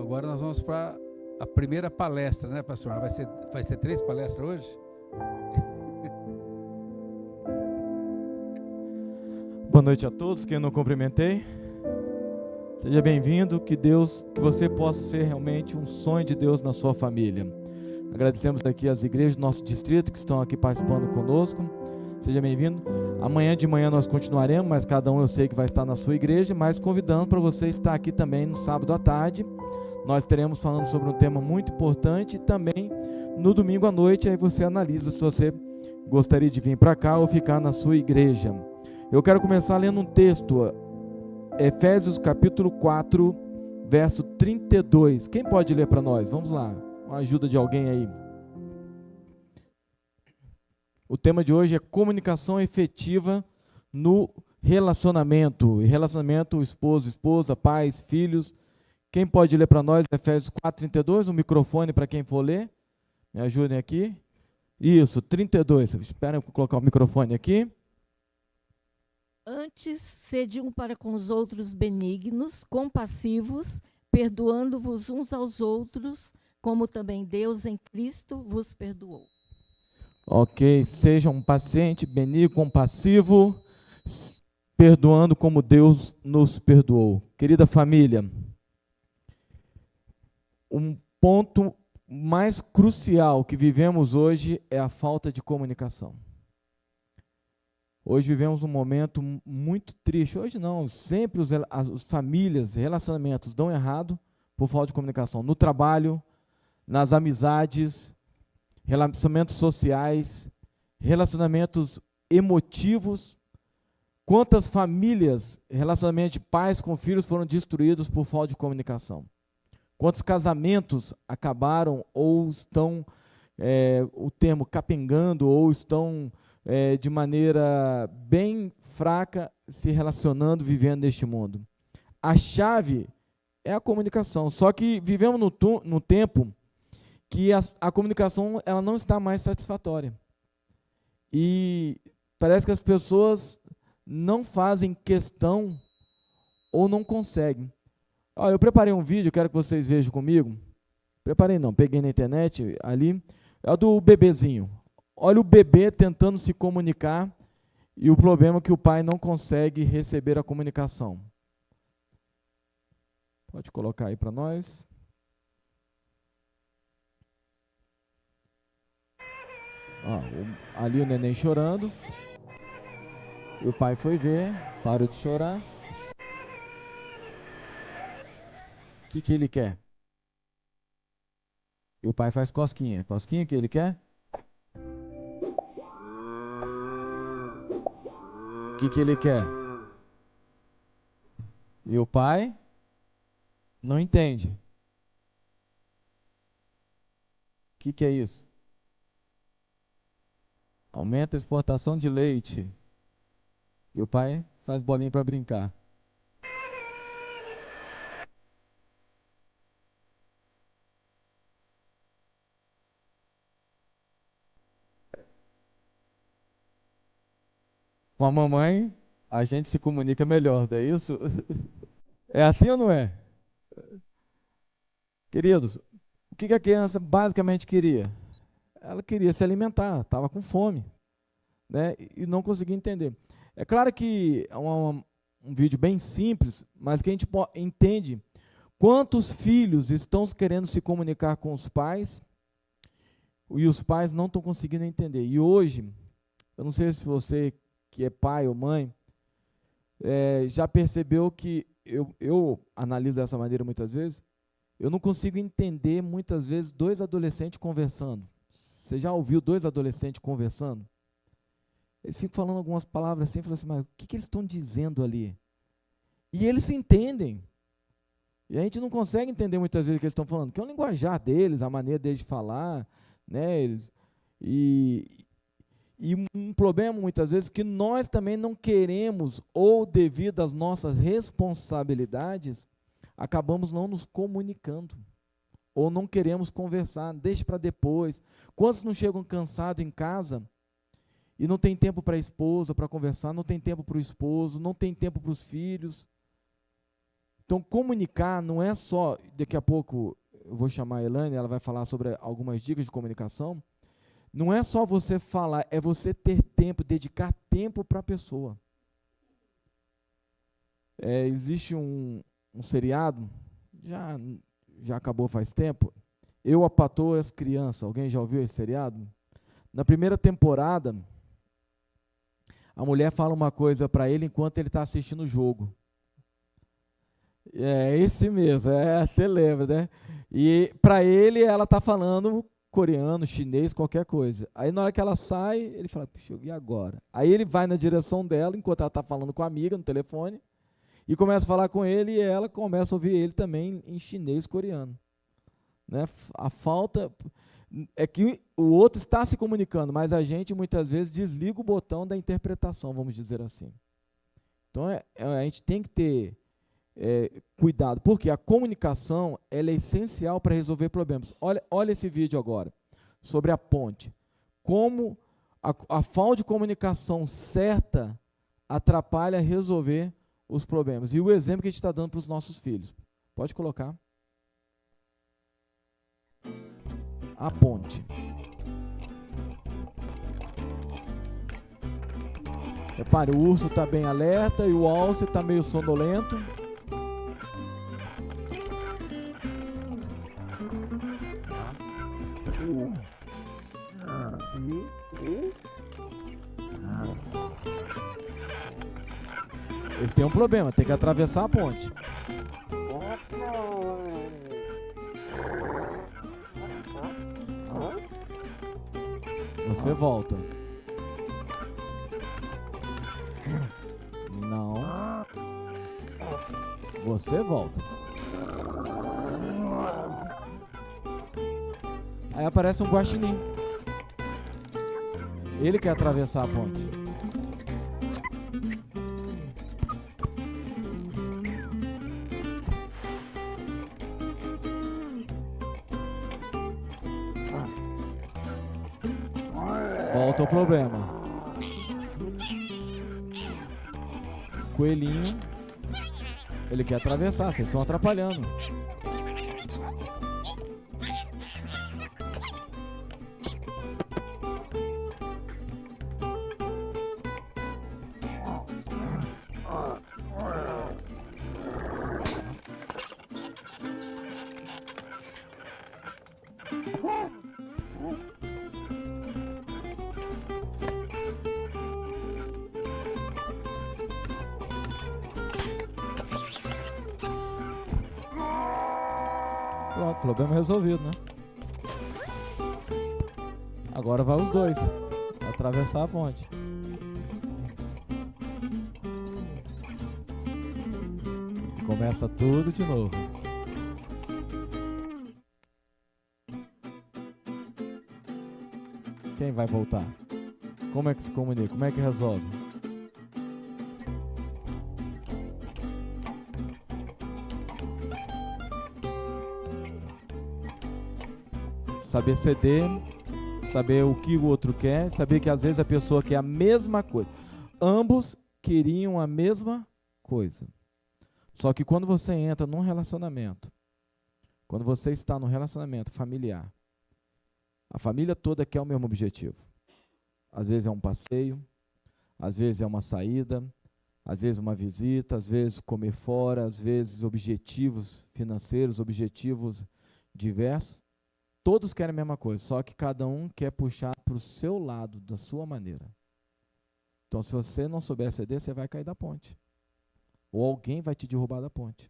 Agora nós vamos para a primeira palestra, né, pastor? Vai ser 3 palestras hoje? Boa noite a todos, quem eu não cumprimentei. Seja bem-vindo, que você possa ser realmente um sonho de Deus na sua família. Agradecemos aqui as igrejas do nosso distrito que estão aqui participando conosco. Seja bem-vindo. Amanhã de manhã nós continuaremos, mas cada um eu sei que vai estar na sua igreja, mas convidando para você estar aqui também no sábado à tarde. Nós teremos falando sobre um tema muito importante e também no domingo à noite, aí você analisa se você gostaria de vir para cá ou ficar na sua igreja. Eu quero começar lendo um texto, Efésios capítulo 4, verso 32. Quem pode ler para nós? Vamos lá, com a ajuda de alguém aí. O tema de hoje é comunicação efetiva no relacionamento. Relacionamento esposo, esposa, pais, filhos. Quem pode ler para nós Efésios 4, 32? Um microfone para quem for ler. Me ajudem aqui. Isso, 32. Espera eu colocar o microfone aqui. Antes, sede um para com os outros benignos, compassivos, perdoando-vos uns aos outros, como também Deus em Cristo vos perdoou. Ok, seja um paciente, benigno, compassivo, perdoando como Deus nos perdoou. Querida família, um ponto mais crucial que vivemos hoje é a falta de comunicação. Hoje vivemos um momento muito triste. Hoje não, sempre as famílias, relacionamentos dão errado por falta de comunicação. No trabalho, nas amizades, relacionamentos sociais, relacionamentos emotivos. Quantas famílias, relacionamentos de pais com filhos foram destruídos por falta de comunicação? Quantos casamentos acabaram ou estão, o termo capengando, ou estão de maneira bem fraca se relacionando, vivendo neste mundo? A chave é a comunicação, só que vivemos no tempo que a comunicação ela não está mais satisfatória. E parece que as pessoas não fazem questão ou não conseguem. Olha, eu preparei um vídeo, quero que vocês vejam comigo. Preparei não, peguei na internet ali. É o do bebezinho. Olha o bebê tentando se comunicar e o problema é que o pai não consegue receber a comunicação. Pode colocar aí para nós. Ali o neném chorando. E o pai foi ver, parou de chorar. O que ele quer? E o pai faz cosquinha. Cosquinha que ele quer? O que ele quer? E o pai não entende. O que é isso? Aumenta a exportação de leite. E o pai faz bolinha para brincar. Com a mamãe, a gente se comunica melhor, não é isso? É assim ou não é? Queridos, o que a criança basicamente queria? Ela queria se alimentar, estava com fome, né? E não conseguia entender. É claro que é um vídeo bem simples, mas que a gente entende quantos filhos estão querendo se comunicar com os pais e os pais não estão conseguindo entender. E hoje, eu não sei se você que é pai ou mãe, já percebeu que eu analiso dessa maneira muitas vezes, eu não consigo entender muitas vezes 2 adolescentes conversando. Você já ouviu 2 adolescentes conversando? Eles ficam falando algumas palavras assim, falam assim, mas o que eles estão dizendo ali? E eles se entendem. E a gente não consegue entender muitas vezes o que eles estão falando, que é o linguajar deles, a maneira deles de falar, né? E um problema, muitas vezes, que nós também não queremos, ou devido às nossas responsabilidades, acabamos não nos comunicando, ou não queremos conversar, deixa para depois. Quantos não chegam cansados em casa e não tem tempo para a esposa, para conversar, não tem tempo para o esposo, não tem tempo para os filhos? Então, comunicar não é só, daqui a pouco eu vou chamar a Elaine, ela vai falar sobre algumas dicas de comunicação. Não é só você falar, é você ter tempo, dedicar tempo para a pessoa. Existe um seriado, já acabou faz tempo, Eu, a Patroa e as Crianças. Alguém já ouviu esse seriado? Na primeira temporada, a mulher fala uma coisa para ele enquanto ele está assistindo o jogo. É esse mesmo, você lembra, né? E para ele, ela está falando coreano, chinês, qualquer coisa. Aí na hora que ela sai, ele fala, puxa, e agora? Aí ele vai na direção dela, enquanto ela está falando com a amiga no telefone, e começa a falar com ele, e ela começa a ouvir ele também em chinês, coreano. Né? A falta é que o outro está se comunicando, mas a gente muitas vezes desliga o botão da interpretação, vamos dizer assim. Então a gente tem que ter cuidado, porque a comunicação ela é essencial para resolver problemas. Olha esse vídeo agora, sobre a ponte. Como a falta de comunicação certa atrapalha resolver os problemas. E o exemplo que a gente está dando para os nossos filhos. Pode colocar. A ponte. Repare, o urso está bem alerta e o alce está meio sonolento. Eles têm um problema, tem que atravessar a ponte. Você volta. Não. Você volta. Aí aparece um guaxinim. Ele quer atravessar a ponte. Volta o problema. Coelhinho, ele quer atravessar, vocês estão atrapalhando. Pronto, problema resolvido, né? Agora vai os dois atravessar a ponte. Começa tudo de novo. Quem vai voltar? Como é que se comunica? Como é que resolve? Saber ceder, saber o que o outro quer, saber que às vezes a pessoa quer a mesma coisa. Ambos queriam a mesma coisa. Só que quando você entra num relacionamento, quando você está num relacionamento familiar, a família toda quer o mesmo objetivo. Às vezes é um passeio, às vezes é uma saída, às vezes uma visita, às vezes comer fora, às vezes objetivos financeiros, objetivos diversos. Todos querem a mesma coisa, só que cada um quer puxar para o seu lado, da sua maneira. Então, se você não souber ceder, você vai cair da ponte. Ou alguém vai te derrubar da ponte.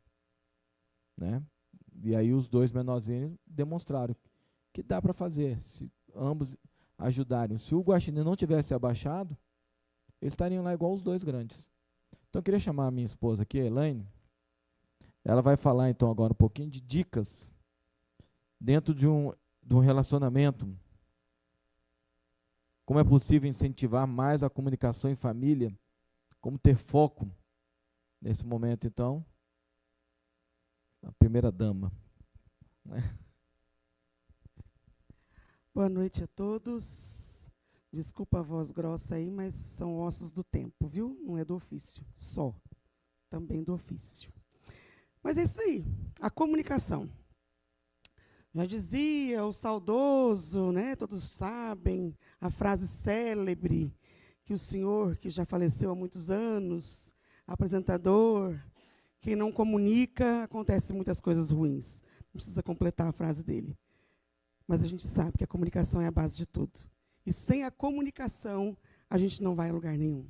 Né? E aí os dois menorzinhos demonstraram que dá para fazer, se ambos ajudarem. Se o guaxinim não tivesse abaixado, eles estariam lá igual os dois grandes. Então, eu queria chamar a minha esposa aqui, a Elaine. Ela vai falar, então, agora um pouquinho de dicas dentro de um relacionamento. Como é possível incentivar mais a comunicação em família? Como ter foco nesse momento, então? A primeira dama. Boa noite a todos. Desculpa a voz grossa aí, mas são ossos do tempo, viu? Não é do ofício, só. Também do ofício. Mas é isso aí, a comunicação. Já dizia o saudoso, né, todos sabem, a frase célebre que o senhor, que já faleceu há muitos anos, apresentador, quem não comunica, acontece muitas coisas ruins. Não precisa completar a frase dele. Mas a gente sabe que a comunicação é a base de tudo. E sem a comunicação, a gente não vai a lugar nenhum.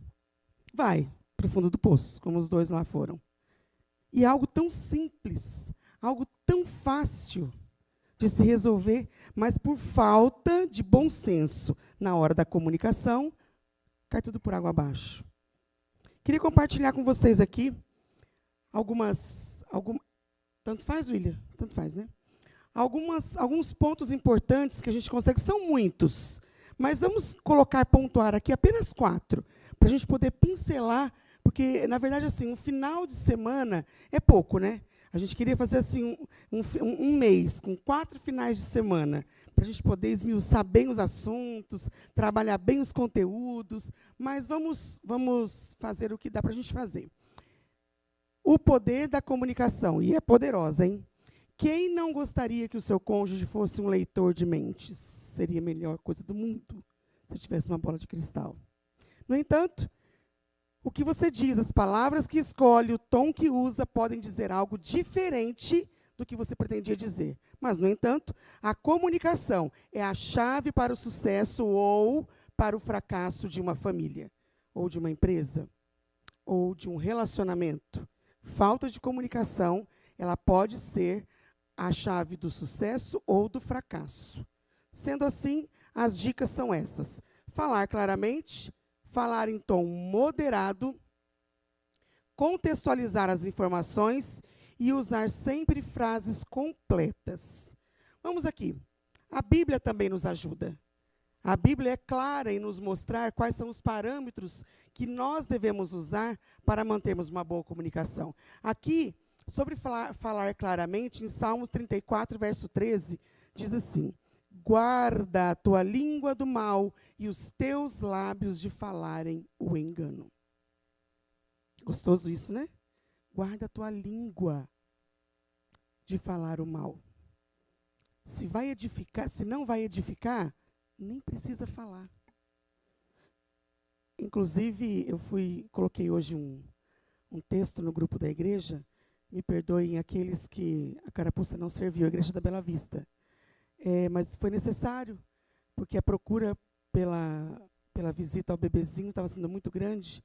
Vai para o fundo do poço, como os dois lá foram. E é algo tão simples, algo tão fácil de se resolver, mas por falta de bom senso na hora da comunicação, cai tudo por água abaixo. Queria compartilhar com vocês aqui tanto faz, William? Tanto faz, né? Alguns pontos importantes que a gente consegue, são muitos, mas vamos pontuar aqui apenas 4, para a gente poder pincelar, porque, na verdade, assim, um final de semana é pouco, né? A gente queria fazer assim um mês, com 4 finais de semana, para a gente poder esmiuçar bem os assuntos, trabalhar bem os conteúdos, mas vamos fazer o que dá para a gente fazer. O poder da comunicação, e é poderosa, hein? Quem não gostaria que o seu cônjuge fosse um leitor de mentes? Seria a melhor coisa do mundo, se tivesse uma bola de cristal. No entanto, o que você diz, as palavras que escolhe, o tom que usa, podem dizer algo diferente do que você pretendia dizer. Mas, no entanto, a comunicação é a chave para o sucesso ou para o fracasso de uma família, ou de uma empresa, ou de um relacionamento. Falta de comunicação, ela pode ser a chave do sucesso ou do fracasso. Sendo assim, as dicas são essas: falar claramente, falar em tom moderado, contextualizar as informações e usar sempre frases completas. Vamos aqui. A Bíblia também nos ajuda. A Bíblia é clara em nos mostrar quais são os parâmetros que nós devemos usar para mantermos uma boa comunicação. Aqui, sobre falar claramente, em Salmos 34, verso 13, diz assim: guarda a tua língua do mal e os teus lábios de falarem o engano. Gostoso isso, né? Guarda a tua língua de falar o mal. Se vai edificar, se não vai edificar, nem precisa falar. Inclusive, coloquei hoje um texto no grupo da igreja. Me perdoem aqueles que a carapuça não serviu, a igreja da Bela Vista. Mas foi necessário, porque a procura pela visita ao bebezinho estava sendo muito grande.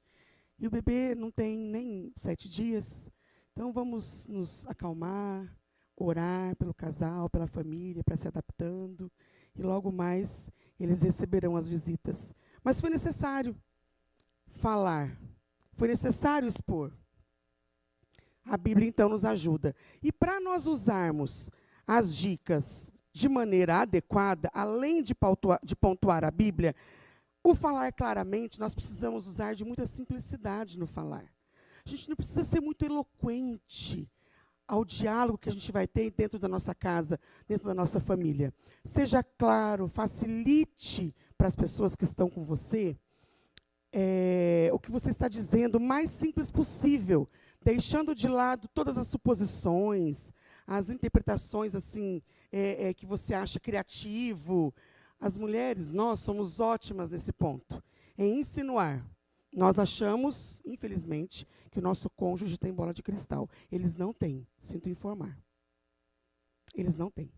E o bebê não tem nem 7 dias. Então, vamos nos acalmar, orar pelo casal, pela família, para se adaptando. E logo mais, eles receberão as visitas. Mas foi necessário falar. Foi necessário expor. A Bíblia, então, nos ajuda. E para nós usarmos as dicas de maneira adequada, além de pontuar a Bíblia, o falar claramente, nós precisamos usar de muita simplicidade no falar. A gente não precisa ser muito eloquente ao diálogo que a gente vai ter dentro da nossa casa, dentro da nossa família. Seja claro, facilite para as pessoas que estão com você o que você está dizendo o mais simples possível, deixando de lado todas as suposições, as interpretações assim que você acha criativo. As mulheres, nós somos ótimas nesse ponto, em insinuar. Nós achamos, infelizmente, que o nosso cônjuge tem bola de cristal. Eles não têm, sinto informar. Eles não têm.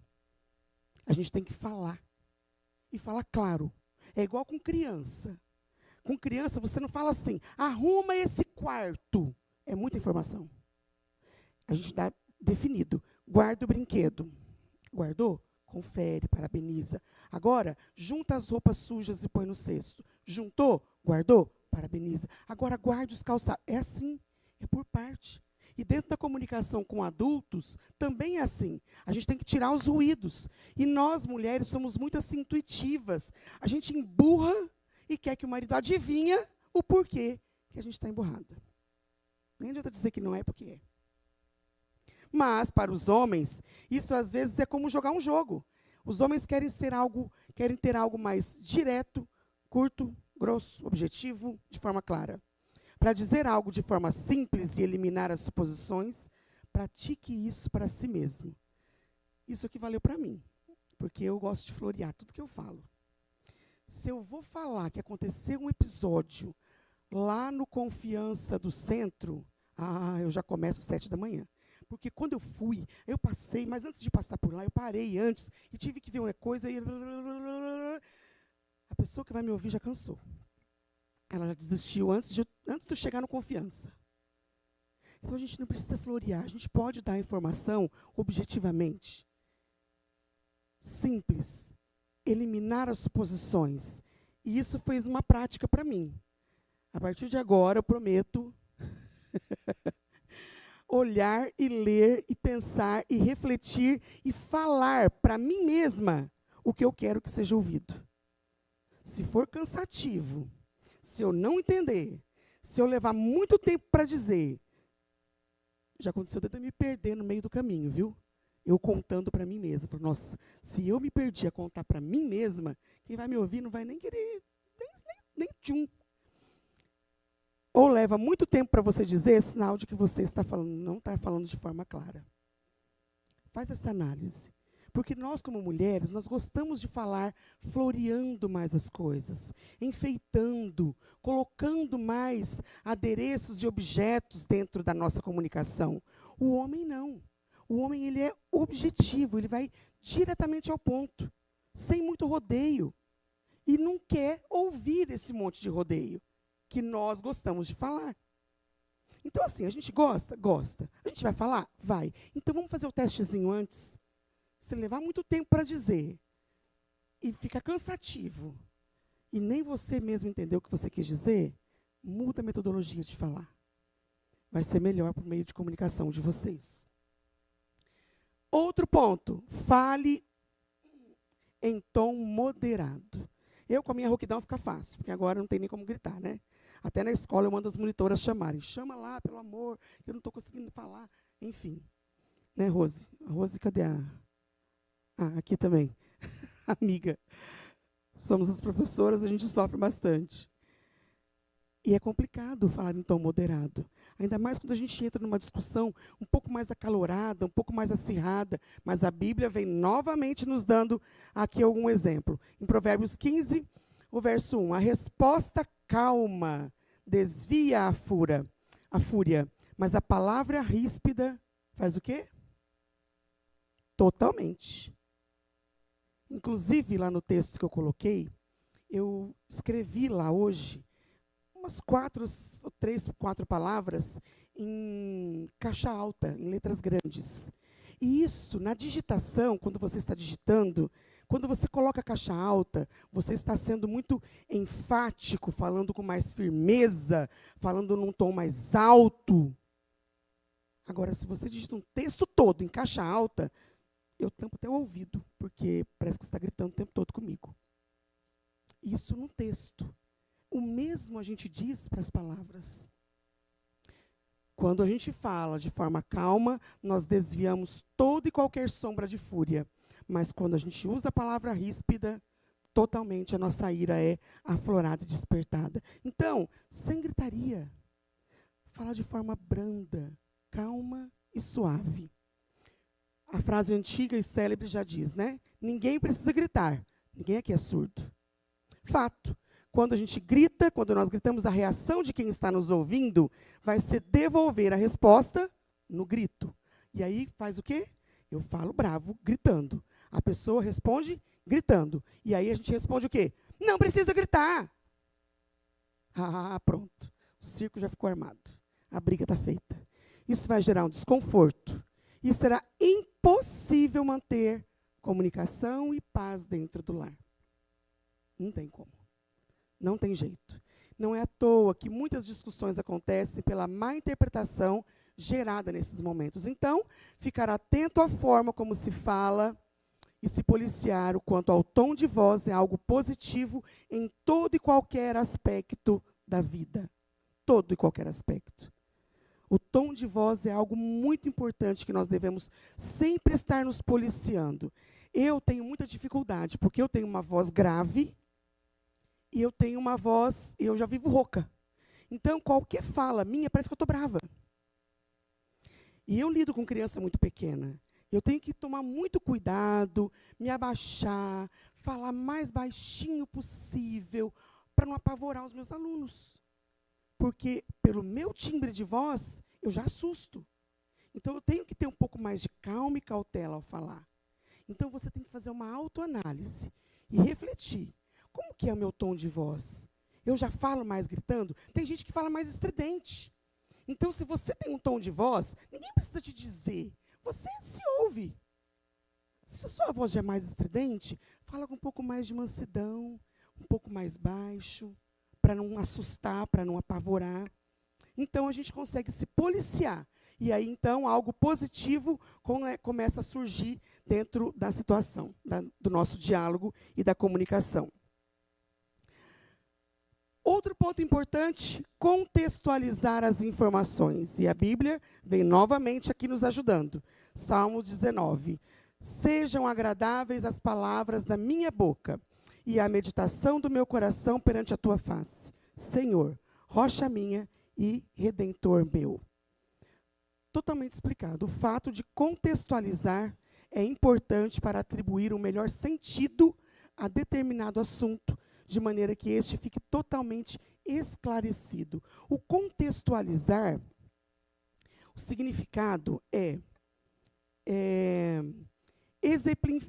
A gente tem que falar. E falar claro. É igual com criança. Com criança, você não fala assim, arruma esse quarto. É muita informação. A gente dá definido. Guarda o brinquedo. Guardou? Confere, parabeniza. Agora, junta as roupas sujas e põe no cesto. Juntou? Guardou? Parabeniza. Agora, guarde os calçados. É assim, é por parte. E dentro da comunicação com adultos, também é assim. A gente tem que tirar os ruídos. E nós, mulheres, somos muito assim, intuitivas. A gente emburra e quer que o marido adivinha o porquê que a gente está emburrada. Nem adianta dizer que não é, porque é. Mas, para os homens, isso às vezes é como jogar um jogo. Os homens querem ter algo mais direto, curto, grosso, objetivo, de forma clara. Para dizer algo de forma simples e eliminar as suposições, pratique isso para si mesmo. Isso aqui valeu para mim, porque eu gosto de florear tudo que eu falo. Se eu vou falar que aconteceu um episódio lá no Confiança do Centro, eu já começo às 7 da manhã. Porque quando eu fui, eu passei, mas antes de passar por lá, eu parei antes e tive que ver uma coisa e... A pessoa que vai me ouvir já cansou. Ela já desistiu antes de eu chegar no Confiança. Então a gente não precisa florear, a gente pode dar a informação objetivamente. Simples. Eliminar as suposições. E isso fez uma prática para mim. A partir de agora, eu prometo olhar e ler e pensar e refletir e falar para mim mesma o que eu quero que seja ouvido. Se for cansativo, se eu não entender, se eu levar muito tempo para dizer, já aconteceu de eu me perder no meio do caminho, viu? Eu contando para mim mesma. Falei, nossa, se eu me perdi a contar para mim mesma, quem vai me ouvir não vai nem querer, nem tchum. Ou leva muito tempo para você dizer, é sinal de que você está falando, não está falando de forma clara. Faz essa análise. Porque nós, como mulheres, nós gostamos de falar floreando mais as coisas, enfeitando, colocando mais adereços e objetos dentro da nossa comunicação. O homem não. O homem ele é objetivo, ele vai diretamente ao ponto, sem muito rodeio. E não quer ouvir esse monte de rodeio que nós gostamos de falar. Então, assim, a gente gosta? Gosta. A gente vai falar? Vai. Então, vamos fazer o testezinho antes. Se levar muito tempo para dizer e fica cansativo, e nem você mesmo entendeu o que você quis dizer, muda a metodologia de falar. Vai ser melhor por meio de comunicação de vocês. Outro ponto, fale em tom moderado. Eu, com a minha rouquidão, fica fácil, porque agora não tem nem como gritar, né? Até na escola eu mando as monitoras chamarem. Chama lá, pelo amor, eu não estou conseguindo falar. Enfim. Né, Rose? A Rose, cadê a... aqui também. Amiga. Somos as professoras, a gente sofre bastante. E é complicado falar em tom moderado. Ainda mais quando a gente entra numa discussão um pouco mais acalorada, um pouco mais acirrada. Mas a Bíblia vem novamente nos dando aqui algum exemplo. Em Provérbios 15, o verso 1. A resposta calma desvia a fúria, mas a palavra ríspida faz o quê? Totalmente. Inclusive, lá no texto que eu coloquei, eu escrevi lá hoje umas 4 palavras em caixa alta, em letras grandes. E isso, na digitação, quando você está digitando, quando você coloca a caixa alta, você está sendo muito enfático, falando com mais firmeza, falando num tom mais alto. Agora, se você digita um texto todo em caixa alta, eu tampo até o ouvido, porque parece que você está gritando o tempo todo comigo. Isso num texto. O mesmo a gente diz para as palavras. Quando a gente fala de forma calma, nós desviamos toda e qualquer sombra de fúria. Mas quando a gente usa a palavra ríspida, totalmente a nossa ira é aflorada e despertada. Então, sem gritaria, fala de forma branda, calma e suave. A frase antiga e célebre já diz, né? Ninguém precisa gritar. Ninguém aqui é surdo. Fato. Quando a gente grita, quando nós gritamos, a reação de quem está nos ouvindo vai ser devolver a resposta no grito. E aí faz o quê? Eu falo bravo, gritando. A pessoa responde gritando. E aí a gente responde o quê? Não precisa gritar. Pronto. O circo já ficou armado. A briga está feita. Isso vai gerar um desconforto. E será impossível manter comunicação e paz dentro do lar. Não tem como. Não tem jeito. Não é à toa que muitas discussões acontecem pela má interpretação gerada nesses momentos. Então, ficar atento à forma como se fala e se policiar o quanto ao tom de voz é algo positivo em todo e qualquer aspecto da vida. Todo e qualquer aspecto. O tom de voz é algo muito importante que nós devemos sempre estar nos policiando. Eu tenho muita dificuldade, porque eu tenho uma voz grave e eu tenho uma voz, eu já vivo rouca. Então, qualquer fala minha, parece que eu estou brava. E eu lido com criança muito pequena. Eu tenho que tomar muito cuidado, me abaixar, falar mais baixinho possível, para não apavorar os meus alunos. Porque, pelo meu timbre de voz, eu já assusto. Então, eu tenho que ter um pouco mais de calma e cautela ao falar. Então, você tem que fazer uma autoanálise e refletir. Como que é o meu tom de voz? Eu já falo mais gritando? Tem gente que fala mais estridente. Então, se você tem um tom de voz, ninguém precisa te dizer. Você se ouve. Se a sua voz já é mais estridente, fala com um pouco mais de mansidão, um pouco mais baixo, para não assustar, para não apavorar. Então, a gente consegue se policiar. E aí, então, algo positivo começa a surgir dentro da situação, do nosso diálogo e da comunicação. Outro ponto importante, contextualizar as informações. E a Bíblia vem novamente aqui nos ajudando. Salmo 19. Sejam agradáveis as palavras da minha boca e a meditação do meu coração perante a tua face. Senhor, rocha minha e redentor meu. Totalmente explicado. O fato de contextualizar é importante para atribuir um melhor sentido a determinado assunto, de maneira que este fique totalmente esclarecido. O contextualizar, o significado é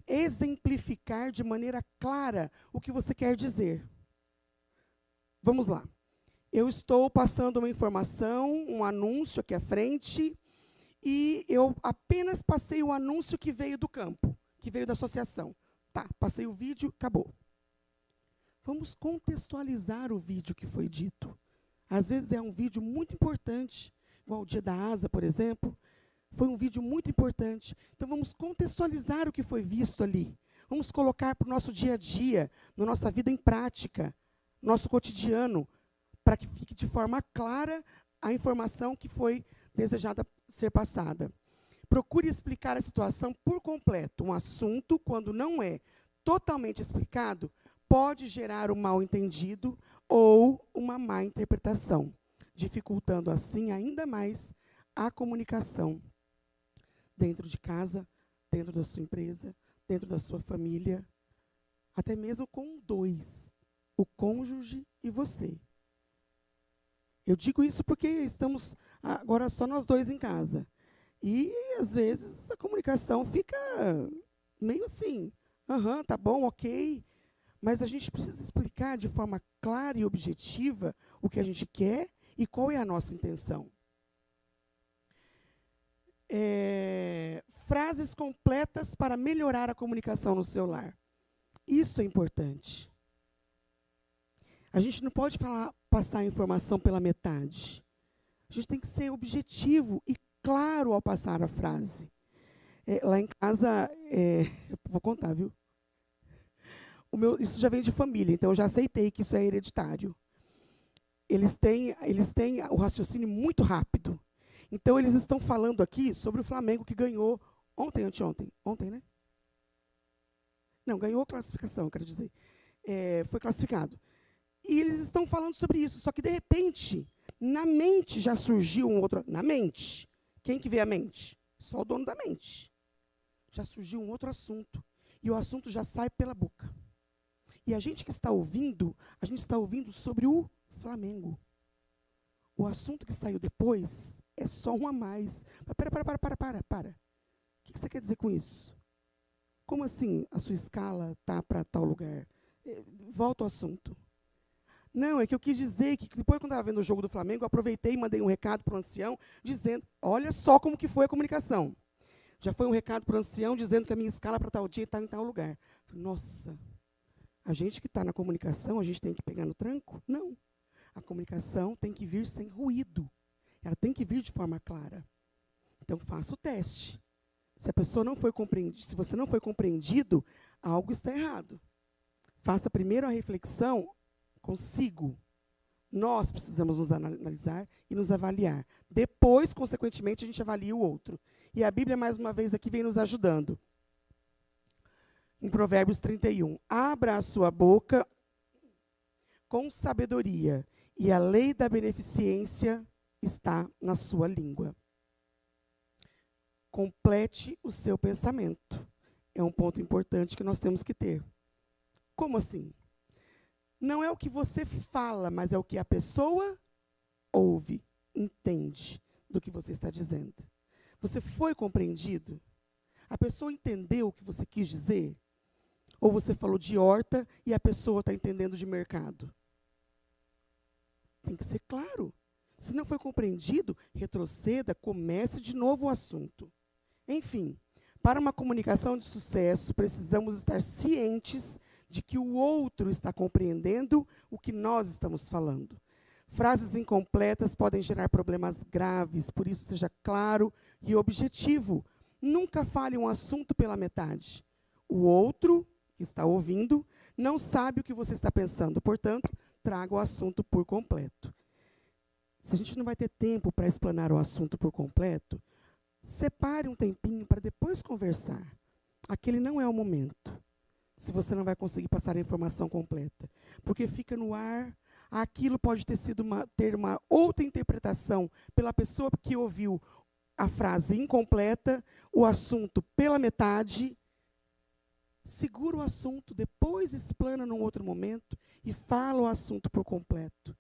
exemplificar de maneira clara o que você quer dizer. Vamos lá. Eu estou passando uma informação, um anúncio aqui à frente, e eu apenas passei o anúncio que veio do campo, que veio da associação. Tá, passei o vídeo, acabou. Vamos contextualizar o vídeo que foi dito. Às vezes é um vídeo muito importante, igual o Dia da Asa, por exemplo. Foi um vídeo muito importante. Então, vamos contextualizar o que foi visto ali. Vamos colocar para o nosso dia a dia, na nossa vida em prática, nosso cotidiano, para que fique de forma clara a informação que foi desejada ser passada. Procure explicar a situação por completo. Um assunto, quando não é totalmente explicado, pode gerar um mal-entendido ou uma má interpretação, dificultando assim ainda mais a comunicação dentro de casa, dentro da sua empresa, dentro da sua família, até mesmo com dois, o cônjuge e você. Eu digo isso porque estamos agora só nós dois em casa. E, às vezes, a comunicação fica meio assim, tá bom, ok, mas a gente precisa explicar de forma clara e objetiva o que a gente quer e qual é a nossa intenção. Frases completas para melhorar a comunicação no seu lar. Isso é importante. A gente não pode passar a informação pela metade. A gente tem que ser objetivo e claro ao passar a frase. Lá em casa, eu vou contar, viu? Isso já vem de família, então eu já aceitei que isso é hereditário. Eles têm o raciocínio muito rápido. Então, eles estão falando aqui sobre o Flamengo que ganhou anteontem. Ontem, né? Não, ganhou a classificação, quero dizer. Foi classificado. E eles estão falando sobre isso, só que, de repente, na mente já surgiu um outro... Na mente. Quem que vê a mente? Só o dono da mente. Já surgiu um outro assunto. E o assunto já sai pela boca. E a gente que está ouvindo, a gente está ouvindo sobre o Flamengo. O assunto que saiu depois é só um a mais. Para. O que você quer dizer com isso? Como assim a sua escala está para tal lugar? Volta ao assunto. Não, é que eu quis dizer que depois, quando estava vendo o jogo do Flamengo, eu aproveitei e mandei um recado para o ancião, dizendo, olha só como que foi a comunicação. Já foi um recado para o ancião, dizendo que a minha escala para tal dia está em tal lugar. Nossa, a gente que está na comunicação, a gente tem que pegar no tranco? Não. A comunicação tem que vir sem ruído. Ela tem que vir de forma clara. Então, faça o teste. Se a pessoa não foi compreendida, se você não foi compreendido, algo está errado. Faça primeiro a reflexão consigo. Nós precisamos nos analisar e nos avaliar. Depois, consequentemente, a gente avalia o outro. E a Bíblia, mais uma vez, aqui vem nos ajudando. Em Provérbios 31. Abra a sua boca com sabedoria, e a lei da beneficência está na sua língua. Complete o seu pensamento. É um ponto importante que nós temos que ter. Como assim? Não é o que você fala, mas é o que a pessoa ouve, entende do que você está dizendo. Você foi compreendido? A pessoa entendeu o que você quis dizer? Ou você falou de horta e a pessoa está entendendo de mercado? Tem que ser claro. Se não foi compreendido, retroceda, comece de novo o assunto. Enfim, para uma comunicação de sucesso, precisamos estar cientes de que o outro está compreendendo o que nós estamos falando. Frases incompletas podem gerar problemas graves, por isso seja claro e objetivo. Nunca fale um assunto pela metade. O outro, que está ouvindo, não sabe o que você está pensando, portanto, traga o assunto por completo. Se a gente não vai ter tempo para explanar o assunto por completo, separe um tempinho para depois conversar. Aquele não é o momento, se você não vai conseguir passar a informação completa. Porque fica no ar, aquilo pode ter uma outra interpretação pela pessoa que ouviu a frase incompleta, o assunto pela metade. Segura o assunto, depois explana num outro momento e fala o assunto por completo.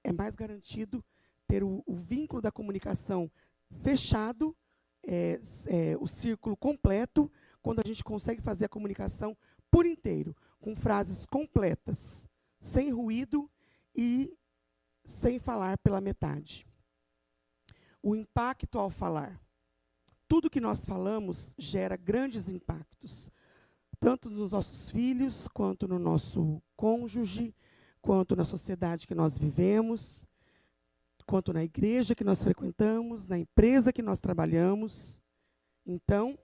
É mais garantido ter o vínculo da comunicação fechado, o círculo completo, quando a gente consegue fazer a comunicação por inteiro, com frases completas, sem ruído e sem falar pela metade. O impacto ao falar. Tudo que nós falamos gera grandes impactos, tanto nos nossos filhos, quanto no nosso cônjuge, quanto na sociedade que nós vivemos, quanto na igreja que nós frequentamos, na empresa que nós trabalhamos. Então,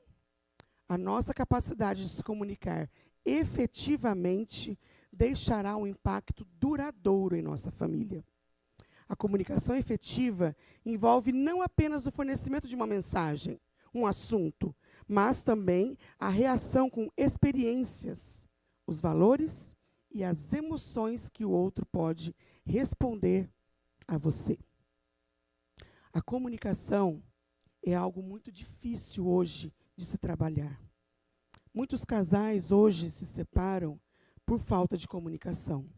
a nossa capacidade de se comunicar efetivamente deixará um impacto duradouro em nossa família. A comunicação efetiva envolve não apenas o fornecimento de uma mensagem, um assunto, mas também a reação com experiências, os valores e as emoções que o outro pode responder a você. A comunicação é algo muito difícil hoje de se trabalhar. Muitos casais hoje se separam por falta de comunicação.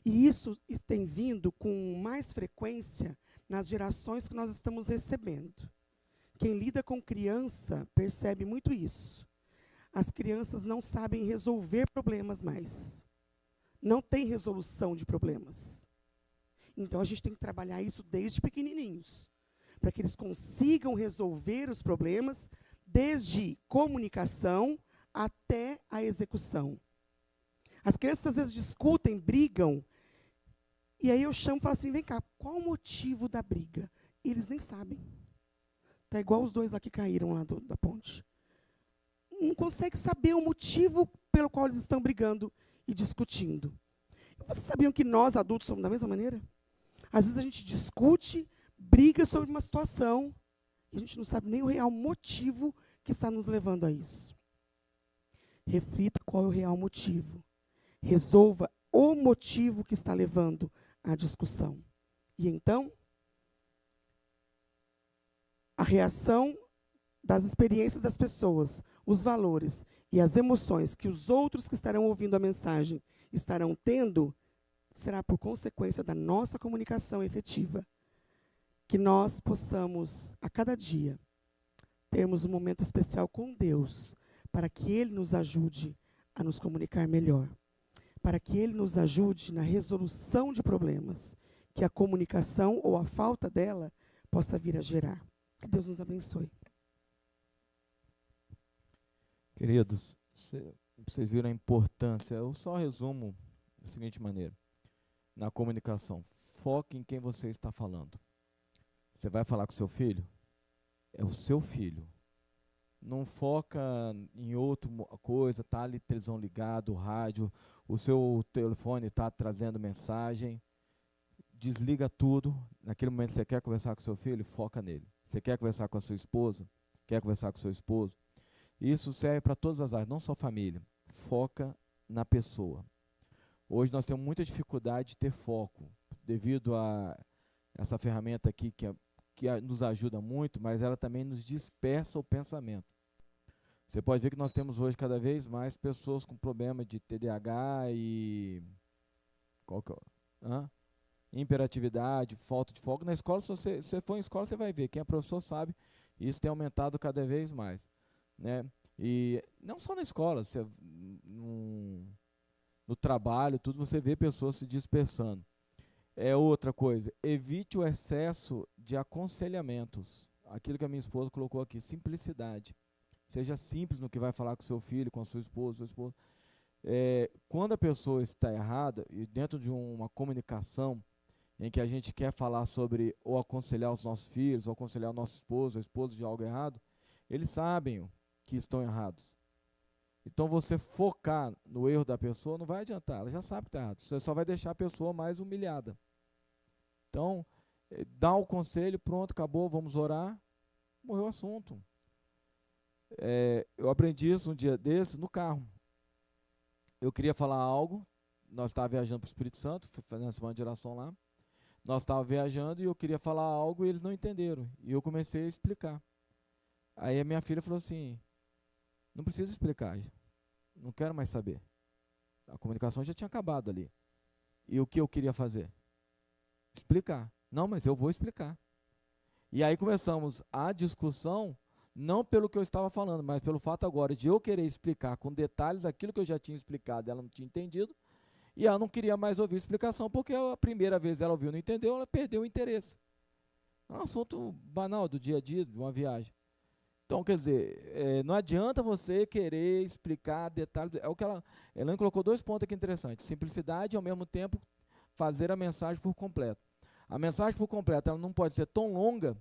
E isso tem vindo com mais frequência nas gerações que nós estamos recebendo. Quem lida com criança percebe muito isso. As crianças não sabem resolver problemas mais. Não tem resolução de problemas. Então, a gente tem que trabalhar isso desde pequenininhos, para que eles consigam resolver os problemas desde comunicação até a execução. As crianças, às vezes, discutem, brigam, e aí eu chamo e falo assim, vem cá, qual o motivo da briga? E eles nem sabem. Está igual os dois lá que caíram lá da ponte. Não consegue saber o motivo pelo qual eles estão brigando e discutindo. E vocês sabiam que nós, adultos, somos da mesma maneira? Às vezes a gente discute, briga sobre uma situação, e a gente não sabe nem o real motivo que está nos levando a isso. Reflita qual é o real motivo. Resolva o motivo que está levando à discussão. E então, a reação das experiências das pessoas, os valores e as emoções que os outros que estarão ouvindo a mensagem estarão tendo, será por consequência da nossa comunicação efetiva. Que nós possamos, a cada dia, termos um momento especial com Deus, para que Ele nos ajude a nos comunicar melhor, para que Ele nos ajude na resolução de problemas, que a comunicação ou a falta dela possa vir a gerar. Que Deus nos abençoe. Queridos, vocês viram a importância. Eu só resumo da seguinte maneira. Na comunicação, foque em quem você está falando. Você vai falar com seu filho? É o seu filho. Não foca em outra coisa, está ali televisão ligado, rádio, o seu telefone está trazendo mensagem. Desliga tudo. Naquele momento você quer conversar com seu filho, foca nele. Você quer conversar com a sua esposa? Quer conversar com o seu esposo? Isso serve para todas as áreas, não só família. Foca na pessoa. Hoje nós temos muita dificuldade de ter foco, devido a essa ferramenta aqui que que nos ajuda muito, mas ela também nos dispersa o pensamento. Você pode ver que nós temos hoje cada vez mais pessoas com problema de TDAH e qual que é? Imperatividade, falta de foco. Na escola, se você for em escola, você vai ver. Quem é professor sabe, e isso tem aumentado cada vez mais, né? E não só na escola, no trabalho, tudo, você vê pessoas se dispersando. É outra coisa, evite o excesso de aconselhamentos. Aquilo que a minha esposa colocou aqui, simplicidade. Seja simples no que vai falar com seu filho, com a sua esposa, seu esposo. Quando a pessoa está errada, e dentro de uma comunicação em que a gente quer falar sobre ou aconselhar os nossos filhos, ou aconselhar o nosso esposo, a esposa de algo errado, eles sabem que estão errados. Então você focar no erro da pessoa não vai adiantar, ela já sabe que está errado, você só vai deixar a pessoa mais humilhada. Então, dá o conselho, pronto, acabou, vamos orar, morreu o assunto. Eu aprendi isso um dia desse no carro. Eu queria falar algo, nós estávamos viajando para o Espírito Santo, fazendo a semana de oração lá, nós estávamos viajando e eu queria falar algo e eles não entenderam, e eu comecei a explicar. Aí a minha filha falou assim, não precisa explicar, não quero mais saber. A comunicação já tinha acabado ali. E o que eu queria fazer? Explicar. Não, mas eu vou explicar. E aí começamos a discussão, não pelo que eu estava falando, mas pelo fato agora de eu querer explicar com detalhes aquilo que eu já tinha explicado, ela não tinha entendido, e ela não queria mais ouvir explicação, porque a primeira vez ela ouviu e não entendeu, ela perdeu o interesse. É um assunto banal do dia a dia, de uma viagem. Então, quer dizer, não adianta você querer explicar detalhes. É o que ela colocou 2 pontos aqui interessantes. Simplicidade e, ao mesmo tempo, fazer a mensagem por completo. A mensagem por completo ela não pode ser tão longa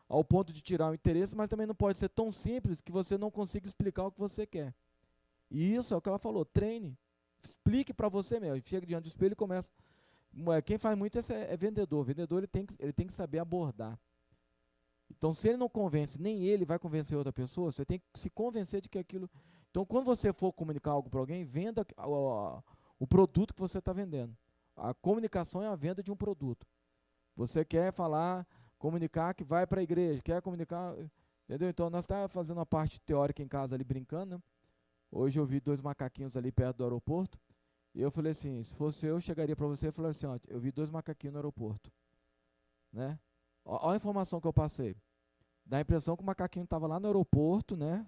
ao ponto de tirar o interesse, mas também não pode ser tão simples que você não consiga explicar o que você quer. E isso é o que ela falou, treine. Explique para você mesmo. Chega diante do espelho e começa. Quem faz muito isso é vendedor. O vendedor ele tem que saber abordar. Então, se ele não convence, nem ele vai convencer outra pessoa, você tem que se convencer de que aquilo... Então, quando você for comunicar algo para alguém, venda o produto que você está vendendo. A comunicação é a venda de um produto. Você quer falar, comunicar que vai para a igreja, quer comunicar... Entendeu? Então, nós estávamos fazendo uma parte teórica em casa ali, brincando, né? Hoje eu vi 2 macaquinhos ali perto do aeroporto, e eu falei assim, se fosse eu, chegaria para você e falaria assim, ó, eu vi 2 macaquinhos no aeroporto. Né? Olha a informação que eu passei. Dá a impressão que o macaquinho estava lá no aeroporto, né?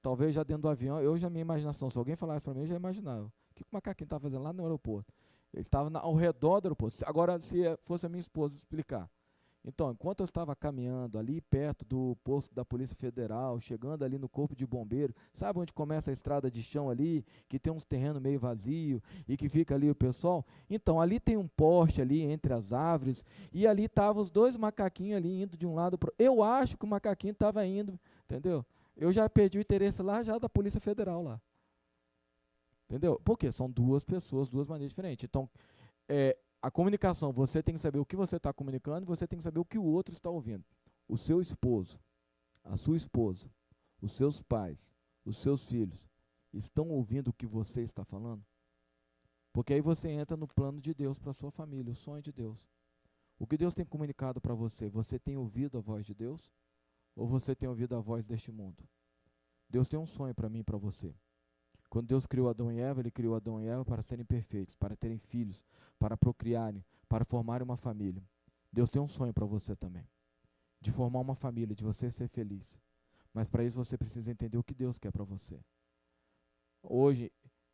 Talvez já dentro do avião. Eu já, minha imaginação, se alguém falasse para mim, eu já imaginava. O que o macaquinho estava fazendo lá no aeroporto? Ele estava ao redor do aeroporto. Agora, se fosse a minha esposa explicar. Então, enquanto eu estava caminhando ali perto do posto da Polícia Federal, chegando ali no Corpo de Bombeiro, sabe onde começa a estrada de chão ali, que tem uns terrenos meio vazio e que fica ali o pessoal? Então, ali tem um poste ali entre as árvores e ali estavam os 2 macaquinhos ali indo de um lado para o outro. Eu acho que o macaquinho estava indo, entendeu? Eu já perdi o interesse lá já da Polícia Federal lá. Entendeu? Porque são 2 pessoas, 2 maneiras diferentes. Então, a comunicação, você tem que saber o que você está comunicando e você tem que saber o que o outro está ouvindo. O seu esposo, a sua esposa, os seus pais, os seus filhos, estão ouvindo o que você está falando? Porque aí você entra no plano de Deus para a sua família, o sonho de Deus. O que Deus tem comunicado para você, você tem ouvido a voz de Deus? Ou você tem ouvido a voz deste mundo? Deus tem um sonho para mim e para você. Quando Deus criou Adão e Eva, Ele criou Adão e Eva para serem perfeitos, para terem filhos, para procriarem, para formarem uma família. Deus tem um sonho para você também, de formar uma família, de você ser feliz. Mas para isso você precisa entender o que Deus quer para você. Hoje,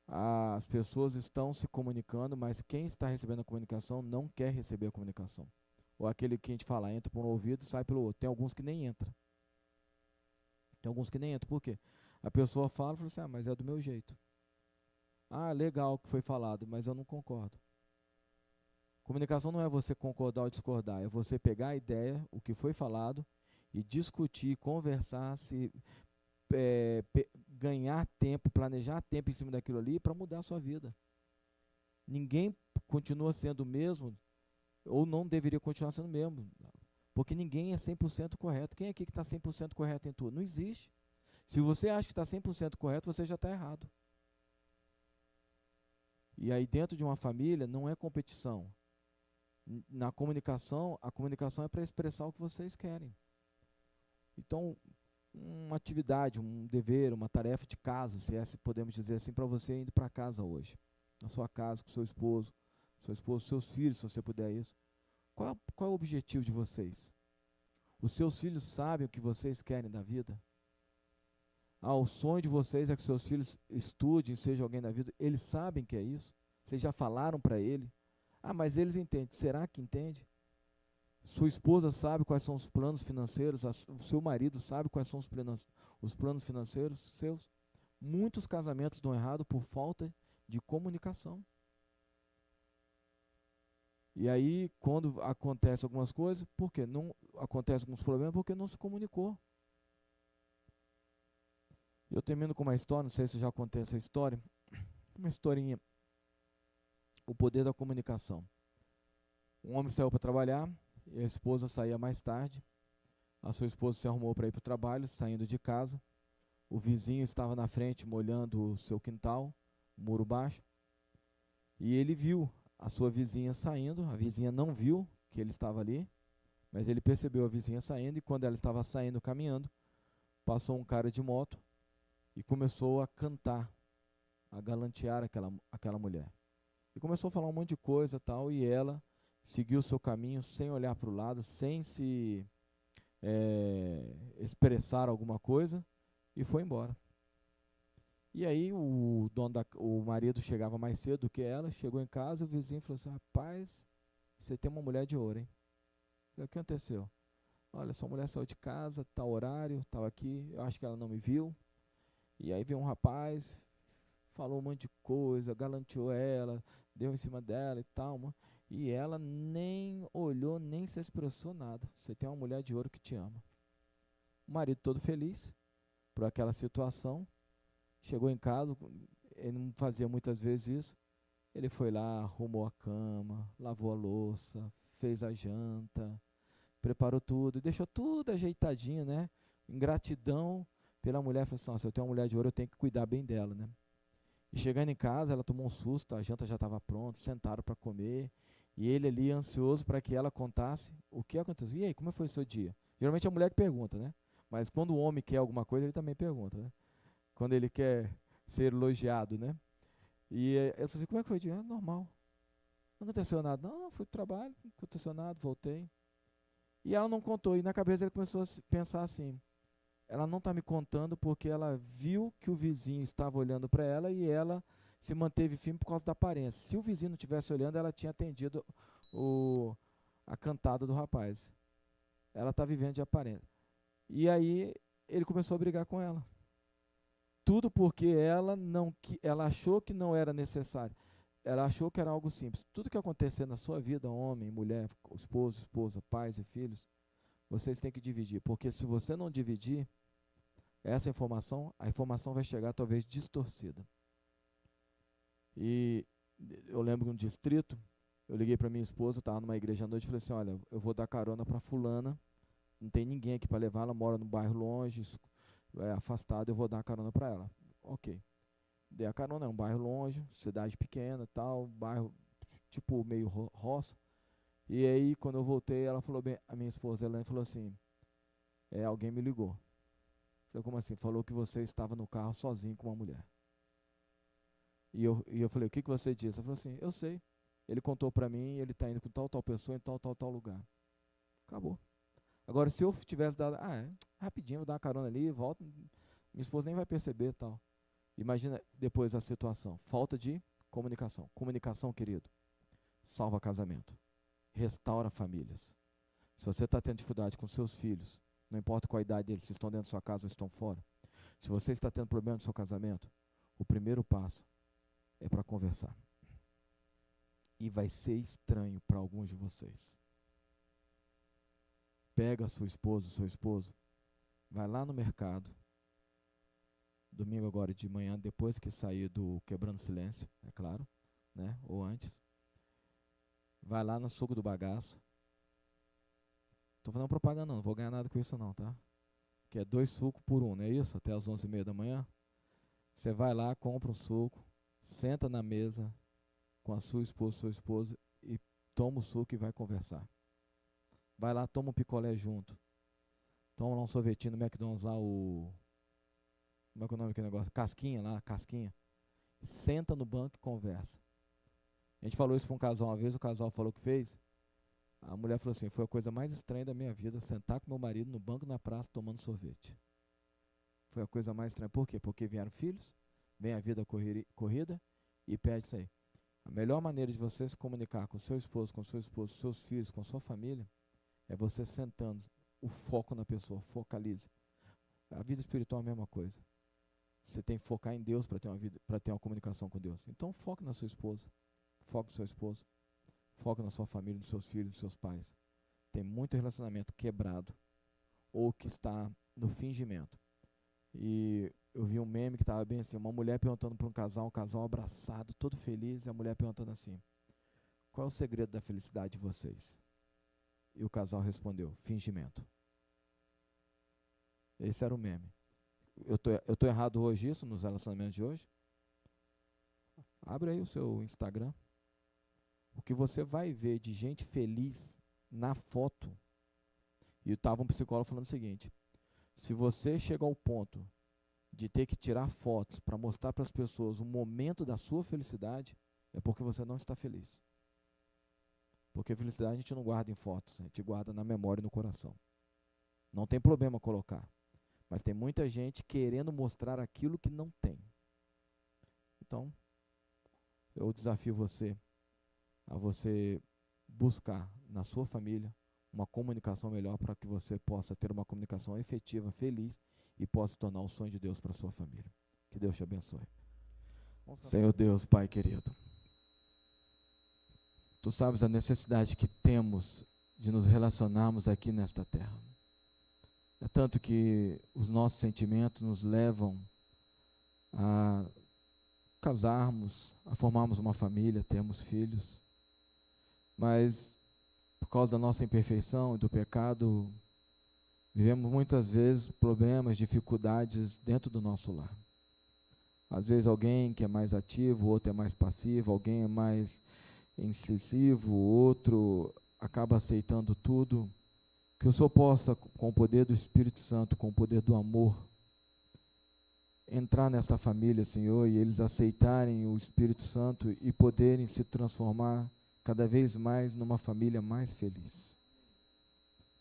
as pessoas estão se comunicando, mas quem está recebendo a comunicação não quer receber a comunicação. Ou aquele que a gente fala, entra por um ouvido e sai pelo outro. Tem alguns que nem entram. Tem alguns que nem entram. Por quê? A pessoa fala e fala assim, mas é do meu jeito. Ah, legal o que foi falado, mas eu não concordo. Comunicação não é você concordar ou discordar, é você pegar a ideia, o que foi falado, e discutir, conversar, ganhar tempo, planejar tempo em cima daquilo ali para mudar a sua vida. Ninguém continua sendo o mesmo, ou não deveria continuar sendo o mesmo, porque ninguém é 100% correto. Quem é aqui que está 100% correto em tudo? Não existe. Se você acha que está 100% correto, você já está errado. E aí dentro de uma família não é competição. Na comunicação, a comunicação é para expressar o que vocês querem. Então, uma atividade, um dever, uma tarefa de casa, se podemos dizer assim, para você indo para casa hoje. Na sua casa, com seu esposo, seus filhos, se você puder isso. Qual é o objetivo de vocês? Os seus filhos sabem o que vocês querem da vida? O sonho de vocês é que seus filhos estudem, sejam alguém da vida. Eles sabem que é isso? Vocês já falaram para ele? Mas eles entendem. Será que entende? Sua esposa sabe quais são os planos financeiros? O seu marido sabe quais são os planos financeiros seus? Muitos casamentos dão errado por falta de comunicação. E aí, quando acontece algumas coisas, por quê? Não acontece alguns problemas porque não se comunicou. Eu termino com uma história, não sei se já contei essa história, uma historinha. O poder da comunicação. Um homem saiu para trabalhar, e a esposa saía mais tarde. A sua esposa se arrumou para ir para o trabalho, saindo de casa. O vizinho estava na frente, molhando o seu quintal, o muro baixo. E ele viu a sua vizinha saindo, a vizinha não viu que ele estava ali, mas ele percebeu a vizinha saindo, e quando ela estava saindo, caminhando, passou um cara de moto e começou a cantar, a galantear aquela mulher. E começou a falar um monte de coisa tal, e ela seguiu o seu caminho sem olhar para o lado, sem se expressar alguma coisa, e foi embora. E aí o marido chegava mais cedo do que ela, chegou em casa, o vizinho falou assim: rapaz, você tem uma mulher de ouro, hein? Eu falei: o que aconteceu? Olha, sua mulher saiu de casa, tal horário, estava aqui, eu acho que ela não me viu. E aí veio um rapaz, falou um monte de coisa, galanteou ela, deu em cima dela e tal, e ela nem olhou, nem se expressou nada. Você tem uma mulher de ouro que te ama. O marido todo feliz por aquela situação, chegou em casa, ele não fazia muitas vezes isso, ele foi lá, arrumou a cama, lavou a louça, fez a janta, preparou tudo, deixou tudo ajeitadinho, né? Em gratidão pela mulher, falou assim: se eu tenho uma mulher de ouro, eu tenho que cuidar bem dela, né? E chegando em casa, ela tomou um susto, a janta já estava pronta, sentaram para comer, e ele ali ansioso para que ela contasse o que aconteceu. E aí, como foi o seu dia? Geralmente é a mulher que pergunta, né? Mas quando o homem quer alguma coisa, ele também pergunta, né? Quando ele quer ser elogiado, né? E ele falou assim: como é que foi o dia? Normal. Não aconteceu nada. Não, fui para o trabalho, não aconteceu nada, voltei. E ela não contou, e na cabeça ele começou a pensar assim: ela não está me contando porque ela viu que o vizinho estava olhando para ela e ela se manteve firme por causa da aparência. Se o vizinho não estivesse olhando, ela tinha atendido a cantada do rapaz. Ela está vivendo de aparência. E aí ele começou a brigar com ela. Tudo porque ela achou que não era necessário. Ela achou que era algo simples. Tudo que acontecer na sua vida, homem, mulher, esposo, esposa, pais e filhos, vocês têm que dividir. Porque se você não dividir essa informação, a informação vai chegar talvez distorcida. E eu lembro de um distrito, eu liguei para minha esposa, estava numa igreja à noite, e falei assim: olha, eu vou dar carona para fulana, não tem ninguém aqui para levar, ela mora num bairro longe, afastado, eu vou dar carona para ela. Ok. Dei a carona, é um bairro longe, cidade pequena, tal, bairro tipo meio roça. E aí, quando eu voltei, ela falou bem, a minha esposa, ela falou assim: alguém me ligou. Falei: como assim? Falou que você estava no carro sozinho com uma mulher. E eu falei: o que você disse? Ela falou assim: eu sei. Ele contou para mim, ele está indo com tal pessoa em tal lugar. Acabou. Agora, se eu tivesse dado, rapidinho, vou dar uma carona ali, volto, minha esposa nem vai perceber, tal. Imagina depois a situação. Falta de comunicação. Comunicação, querido, salva casamento. Restaura famílias. Se você está tendo dificuldade com seus filhos, não importa qual a idade deles, se estão dentro da sua casa ou estão fora, se você está tendo problema no seu casamento, o primeiro passo é para conversar. E vai ser estranho para alguns de vocês. Pega a sua esposa, o seu esposo, vai lá no mercado, domingo agora de manhã, depois que sair do Quebrando Silêncio, é claro, né? Ou antes, vai lá no Suco do Bagaço. Estou fazendo propaganda não vou ganhar nada com isso não, tá? Que é 2 sucos por 1, não é isso? Até as 11h30 da manhã. Você vai lá, compra um suco, senta na mesa com a sua esposa, seu esposo, e toma o suco e vai conversar. Vai lá, toma um picolé junto. Toma lá um sorvetinho no McDonald's lá, como é que é o nome daquele negócio? Casquinha lá, casquinha. Senta no banco e conversa. A gente falou isso para um casal uma vez, o casal falou que fez. A mulher falou assim, foi a coisa mais estranha da minha vida, sentar com meu marido no banco na praça tomando sorvete. Foi a coisa mais estranha. Por quê? Porque vieram filhos, vem a vida corrida e perde isso aí. A melhor maneira de você se comunicar com seu esposo, com seu esposo, seus filhos, com sua família, é você sentando o foco na pessoa, focalize. A vida espiritual é a mesma coisa. Você tem que focar em Deus para ter uma comunicação com Deus. Então foque na sua esposa, foque no seu esposo, foque na sua família, nos seus filhos, nos seus pais. Tem muito relacionamento quebrado ou que está no fingimento. E eu vi um meme que estava bem assim, uma mulher perguntando para um casal abraçado, todo feliz, e a mulher perguntando assim, qual é o segredo da felicidade de vocês? E o casal respondeu, fingimento. Esse era o meme. Eu tô errado hoje isso, nos relacionamentos de hoje? Abre aí o seu Instagram. O que você vai ver de gente feliz na foto. E estava um psicólogo falando o seguinte, se você chega ao ponto de ter que tirar fotos para mostrar para as pessoas o momento da sua felicidade, é porque você não está feliz. Porque felicidade a gente não guarda em fotos, a gente guarda na memória e no coração. Não tem problema colocar. Mas tem muita gente querendo mostrar aquilo que não tem. Então, eu desafio você a você buscar na sua família uma comunicação melhor para que você possa ter uma comunicação efetiva, feliz e possa tornar o sonho de Deus para a sua família. Que Deus te abençoe. Senhor Deus, Pai querido, Tu sabes a necessidade que temos de nos relacionarmos aqui nesta terra. É tanto que os nossos sentimentos nos levam a casarmos, a formarmos uma família, termos filhos. Mas, por causa da nossa imperfeição e do pecado, vivemos muitas vezes problemas, dificuldades dentro do nosso lar. Às vezes alguém que é mais ativo, o outro é mais passivo, alguém é mais incisivo, o outro acaba aceitando tudo. Que o Senhor possa, com o poder do Espírito Santo, com o poder do amor, entrar nessa família, Senhor, e eles aceitarem o Espírito Santo e poderem se transformar cada vez mais numa família mais feliz.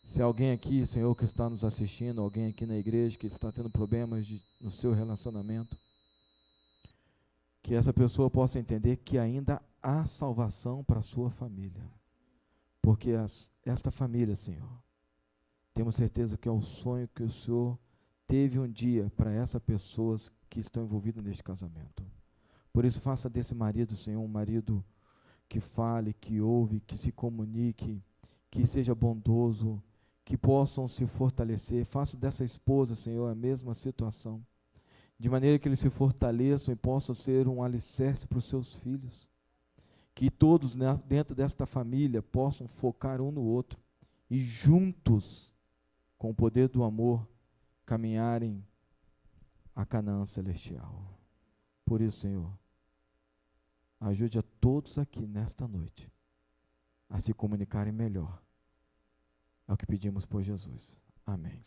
Se alguém aqui, Senhor, que está nos assistindo, alguém aqui na igreja que está tendo problemas no seu relacionamento, que essa pessoa possa entender que ainda há salvação para a sua família. Porque esta família, Senhor, temos certeza que é o sonho que o Senhor teve um dia para essas pessoas que estão envolvidas neste casamento. Por isso, faça desse marido, Senhor, um marido que fale, que ouve, que se comunique, que seja bondoso, que possam se fortalecer. Faça dessa esposa, Senhor, a mesma situação, de maneira que eles se fortaleçam e possam ser um alicerce para os seus filhos. Que todos dentro desta família possam focar um no outro e juntos, com o poder do amor, caminharem a Canaã celestial. Por isso, Senhor, ajude a todos aqui nesta noite a se comunicarem melhor. É o que pedimos por Jesus. Amém.